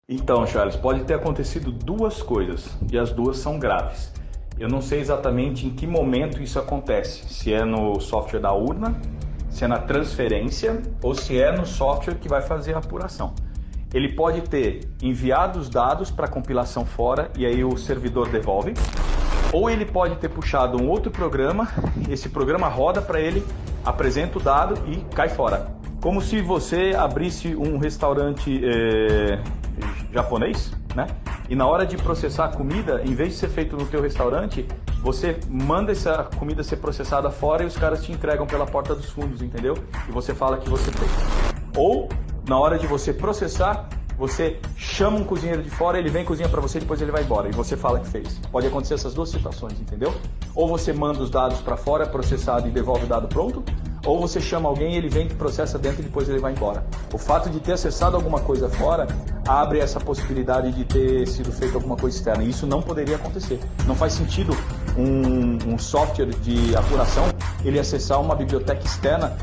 Então, Charles, pode ter acontecido duas coisas e as duas são graves. Eu não sei exatamente em que momento isso acontece, se é no software da urna, se é na transferência ou se é no software que vai fazer a apuração. Ele pode ter enviado os dados para compilação fora e aí o servidor devolve, ou ele pode ter puxado um outro programa, esse programa roda para ele, apresenta o dado e cai fora. Como se você abrisse um restaurante japonês, né? E na hora de processar a comida, em vez de ser feito no teu restaurante, você manda essa comida ser processada fora e os caras te entregam pela porta dos fundos, entendeu? E você fala que você fez. Ou, na hora de você processar, você chama um cozinheiro de fora, ele vem cozinha para você e depois ele vai embora. E você fala que fez. Pode acontecer essas duas situações, entendeu? Ou você manda os dados para fora, processado e devolve o dado pronto. Ou você chama alguém, ele vem, processa dentro e depois ele vai embora. O fato de ter acessado alguma coisa fora abre essa possibilidade de ter sido feito alguma coisa externa. E isso não poderia acontecer. Não faz sentido um software de apuração ele acessar uma biblioteca externa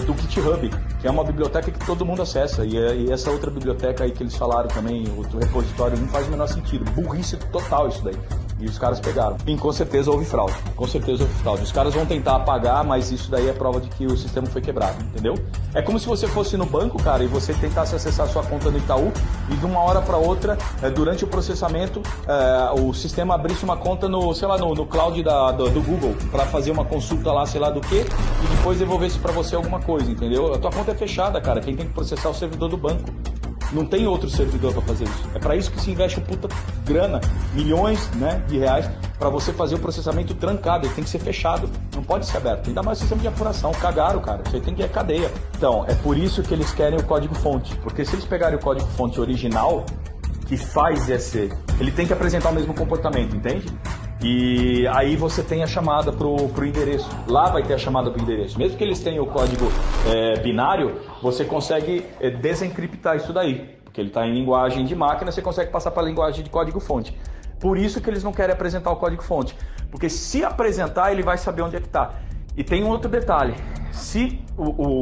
do GitHub, que é uma biblioteca que todo mundo acessa. E essa outra biblioteca aí que eles falaram também, o repositório, não faz o menor sentido. Burrice total isso daí. E os caras pegaram. E com certeza houve fraude. Com certeza houve fraude. Os caras vão tentar apagar, mas isso daí é prova de que o sistema foi quebrado, entendeu? É como se você fosse no banco, cara, e você tentasse acessar a sua conta no Itaú e de uma hora para outra, durante o processamento, o sistema abrisse uma conta no, sei lá, no cloud do Google para fazer uma consulta lá, sei lá do que, e depois devolvesse para você alguma coisa, entendeu? A tua conta é fechada, cara. Quem tem que processar é o servidor do banco. Não tem outro servidor para fazer isso. É para isso que se investe um puta grana, milhões, né, de reais, para você fazer o processamento trancado. Ele tem que ser fechado, não pode ser aberto. Ainda mais o sistema de apuração. Cagaram, cara. Isso aí tem que ir cadeia. Então, é por isso que eles querem o código-fonte. Porque se eles pegarem o código-fonte original, que faz esse, ele tem que apresentar o mesmo comportamento, entende? E aí você tem a chamada pro endereço. Lá vai ter a chamada pro endereço. Mesmo que eles tenham o código binário, você consegue desencriptar isso daí. Porque ele está em linguagem de máquina, você consegue passar para a linguagem de código-fonte. Por isso que eles não querem apresentar o código-fonte. Porque se apresentar, ele vai saber onde é que está. E tem um outro detalhe. Se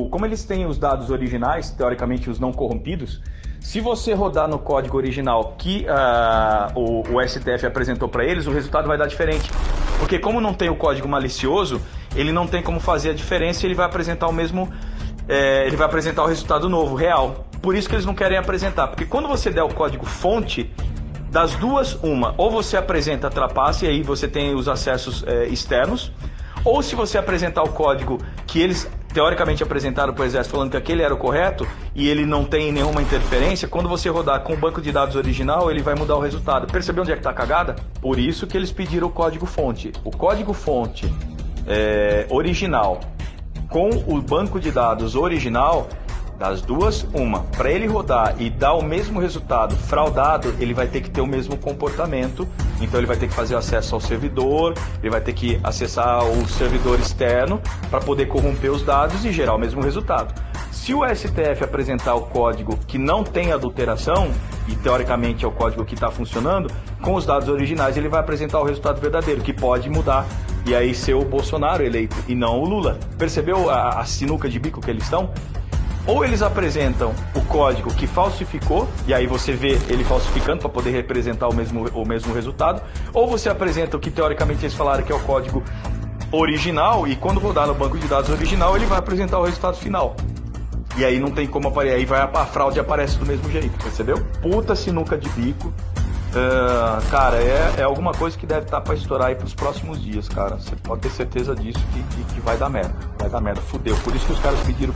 como eles têm os dados originais, teoricamente os não corrompidos, se você rodar no código original que o STF apresentou para eles, o resultado vai dar diferente. Porque como não tem o código malicioso, ele não tem como fazer a diferença e ele vai apresentar o mesmo, ele vai apresentar o resultado novo, real. Por isso que eles não querem apresentar. Porque quando você der o código fonte, das duas, uma, ou você apresenta a trapaça e aí você tem os acessos externos, ou se você apresentar o código que eles teoricamente apresentaram para o Exército falando que aquele era o correto e ele não tem nenhuma interferência, quando você rodar com o banco de dados original, ele vai mudar o resultado. Percebeu onde é que está a cagada? Por isso que eles pediram o código-fonte. O código-fonte original com o banco de dados original, das duas, uma. Para ele rodar e dar o mesmo resultado fraudado, ele vai ter que ter o mesmo comportamento. Então ele vai ter que fazer acesso ao servidor, ele vai ter que acessar o servidor externo para poder corromper os dados e gerar o mesmo resultado. Se o STF apresentar o código que não tem adulteração, e teoricamente é o código que está funcionando, com os dados originais ele vai apresentar o resultado verdadeiro, que pode mudar e aí ser o Bolsonaro eleito e não o Lula. Percebeu a sinuca de bico que eles estão? Ou eles apresentam o código que falsificou, e aí você vê ele falsificando para poder representar o mesmo resultado, ou você apresenta o que teoricamente eles falaram que é o código original, e quando rodar no banco de dados original, ele vai apresentar o resultado final. E aí não tem como aparecer, aí a fraude aparece do mesmo jeito, percebeu? Puta sinuca de bico. Cara, é alguma coisa que deve estar para estourar aí pros próximos dias, cara. Você pode ter certeza disso que vai dar merda. Vai dar merda, fudeu. Por isso que os caras pediram